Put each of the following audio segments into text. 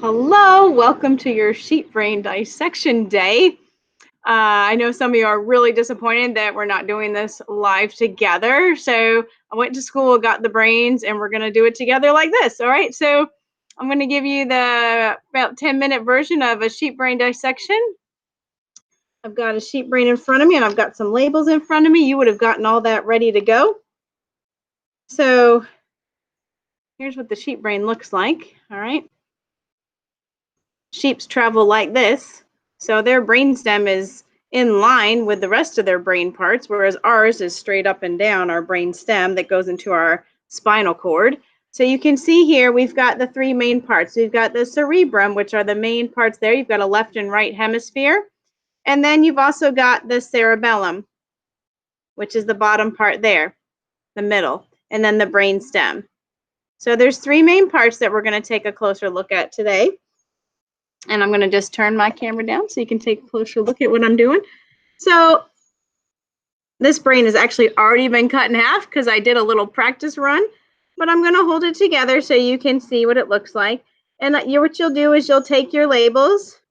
Hello, welcome to your sheep brain dissection day. I know some of you are really disappointed that we're not doing this live together. So I went to school, got the brains, and we're going to do it together like this. All right. So I'm going to give you the about 10-minute version of a sheep brain dissection. I've got a sheep brain in front of me, and I've got some labels in front of me. You would have gotten all that ready to go. So here's what the sheep brain looks like. All right. Sheeps travel like this, so their brainstem is in line with the rest of their brain parts, whereas ours is straight up and down, our brainstem that goes into our spinal cord. So you can see here we've got the three main parts. We've got the cerebrum, which are the main parts there. You've got a left and right hemisphere. And then you've also got the cerebellum, which is the bottom part there, the middle, and then the brainstem. So there's three main parts that we're going to take a closer look at today. And I'm going to just turn my camera down so you can take a closer look at what I'm doing. So this brain has actually already been cut in half because I did a little practice run, but I'm going to hold it together so you can see what it looks like. And what you'll do is you'll take your labels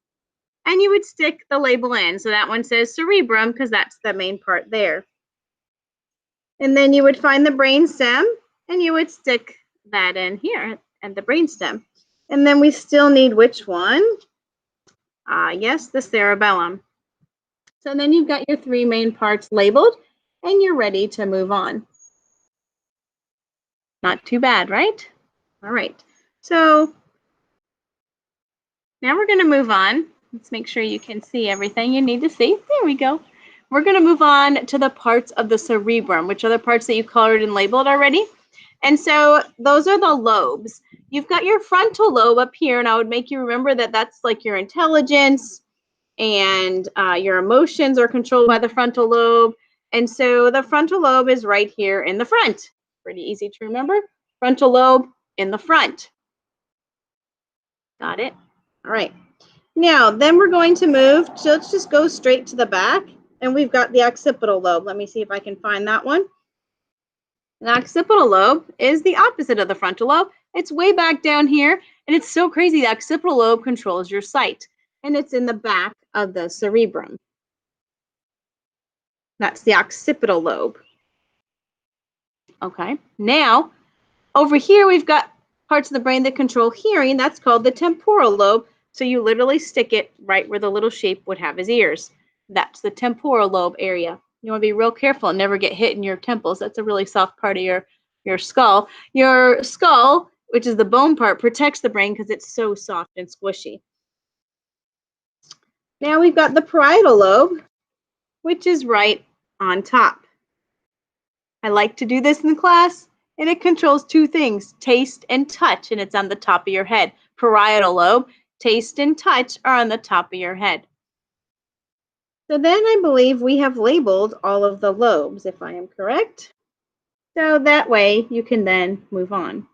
and you would stick the label in. So that one says cerebrum because that's the main part there. And then you would find the brainstem and you would stick that in here at the brainstem. And then we still need which one? Yes, the cerebellum. So then you've got your three main parts labeled and you're ready to move on. Not too bad, right? All right. So now we're going to move on. Let's make sure you can see everything you need to see. There we go. We're going to move on to the parts of the cerebrum, which are the parts that you colored and labeled already. And so those are the lobes. You've got your frontal lobe up here, and I would make you remember that that's like your intelligence and your emotions are controlled by the frontal lobe. And so the frontal lobe is right here in the front. Pretty easy to remember. Frontal lobe in the front. Got it? All right. Now, then we're going to move. So let's just go straight to the back. And we've got the occipital lobe. Let me see if I can find that one. The occipital lobe is the opposite of the frontal lobe. It's way back down here, and it's so crazy. The occipital lobe controls your sight, and it's in the back of the cerebrum. That's the occipital lobe. Okay, now over here we've got parts of the brain that control hearing. That's called the temporal lobe. So you literally stick it right where the little sheep would have his ears. That's the temporal lobe area. You want to be real careful and never get hit in your temples. That's a really soft part of your skull. Your skull, which is the bone part, protects the brain because it's so soft and squishy. Now we've got the parietal lobe, which is right on top. I like to do this in the class, and it controls two things, taste and touch, and it's on the top of your head. Parietal lobe, taste and touch are on the top of your head. So then I believe we have labeled all of the lobes, if I am correct. So that way you can then move on.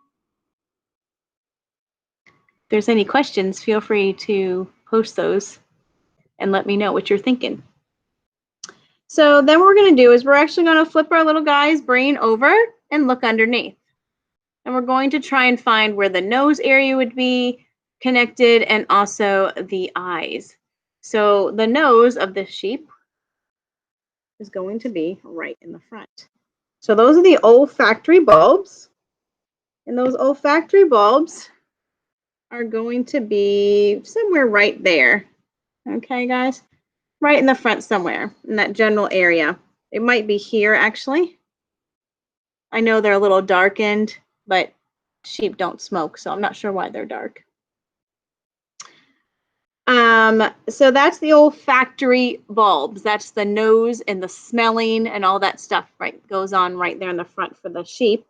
If there's any questions, feel free to post those and let me know what you're thinking. So then what we're going to do is we're actually going to flip our little guy's brain over and look underneath. And we're going to try and find where the nose area would be connected and also the eyes. So the nose of this sheep is going to be right in the front. So those are the olfactory bulbs. And those olfactory bulbs are going to be somewhere right there. Okay, guys? Right in the front somewhere, in that general area. It might be here, actually. I know they're a little darkened, but sheep don't smoke, so I'm not sure why they're dark. So that's the olfactory bulbs. That's the nose and the smelling and all that stuff, right? Goes on right there in the front for the sheep.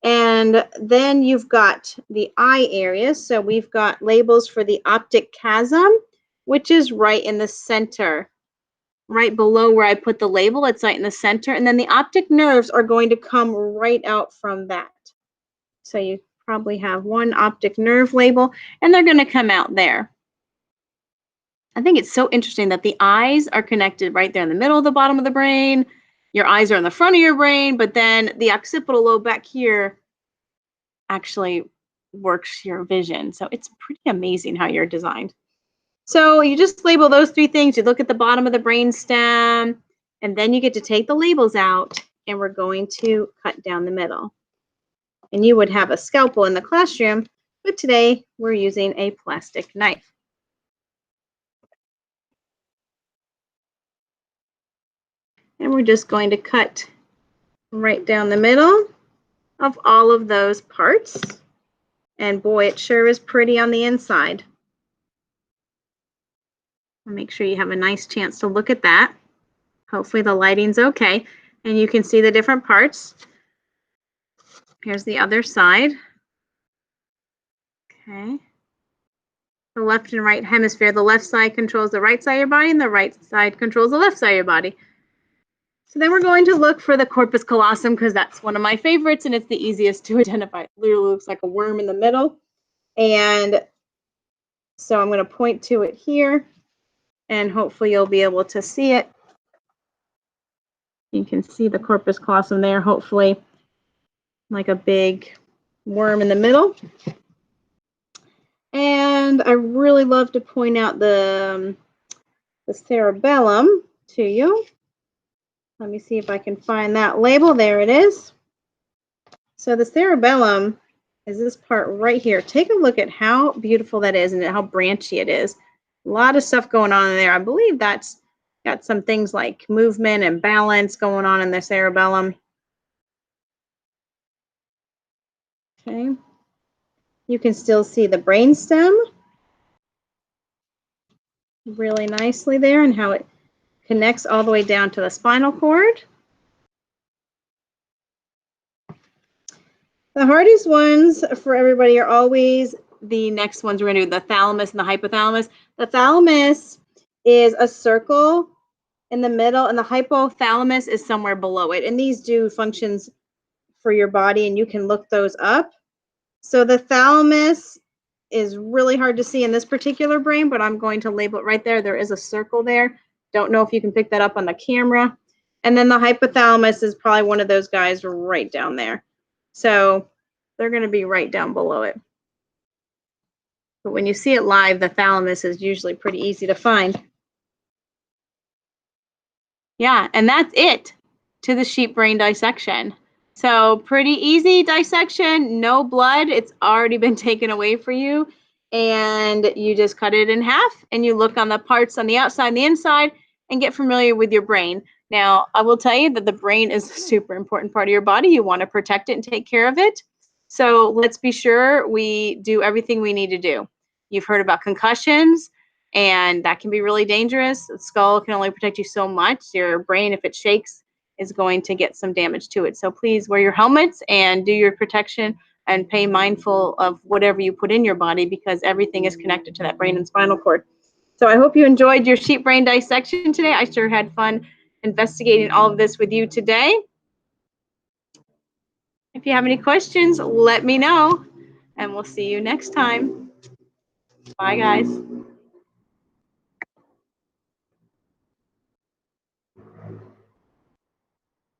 And then you've got the eye area. So we've got labels for the optic chiasm, which is right in the center, right below where I put the label. It's right in the center. And then the optic nerves are going to come right out from that. So you probably have one optic nerve label, and they're going to come out there. I think it's so interesting that the eyes are connected right there in the middle of the bottom of the brain. Your eyes are in the front of your brain, but then the occipital lobe back here actually works your vision. So it's pretty amazing how you're designed. So you just label those 3 things. You look at the bottom of the brain stem, and then you get to take the labels out, and we're going to cut down the middle. And you would have a scalpel in the classroom, but today we're using a plastic knife. And we're just going to cut right down the middle of all of those parts. And boy, it sure is pretty on the inside. Make sure you have a nice chance to look at that. Hopefully the lighting's okay. And you can see the different parts. Here's the other side. Okay. The left and right hemisphere. The left side controls the right side of your body, and the right side controls the left side of your body. So then we're going to look for the corpus callosum, because that's one of my favorites, and it's the easiest to identify. It literally looks like a worm in the middle. And so I'm going to point to it here, and hopefully you'll be able to see it. You can see the corpus callosum there, hopefully, like a big worm in the middle. And I really love to point out the cerebellum to you. Let me see if I can find that label. There it is. So the cerebellum is this part right here. Take a look at how beautiful that is and how branchy it is. A lot of stuff going on in there. I believe that's got some things like movement and balance going on in the cerebellum. Okay. You can still see the brainstem really nicely there, and how it connects all the way down to the spinal cord. The hardest ones for everybody are always the next ones we're going to do, the thalamus and the hypothalamus. The thalamus is a circle in the middle, and the hypothalamus is somewhere below it. And these do functions for your body, and you can look those up. So the thalamus is really hard to see in this particular brain, but I'm going to label it right there. There is a circle there. Don't know if you can pick that up on the camera. And then the hypothalamus is probably one of those guys right down there. So they're going to be right down below it. But when you see it live, the thalamus is usually pretty easy to find. Yeah, and that's it to the sheep brain dissection. So pretty easy dissection, no blood. It's already been taken away for you. And you just cut it in half, and you look on the parts on the outside and the inside and get familiar with your brain. Now, I will tell you that the brain is a super important part of your body. You want to protect it and take care of it. So let's be sure we do everything we need to do. You've heard about concussions, and that can be really dangerous. The skull can only protect you so much. Your brain, if it shakes, is going to get some damage to it. So please wear your helmets and do your protection, and pay mindful of whatever you put in your body, because everything is connected to that brain and spinal cord. So I hope you enjoyed your sheep brain dissection today. I sure had fun investigating all of this with you today. If you have any questions, let me know, and we'll see you next time. Bye, guys.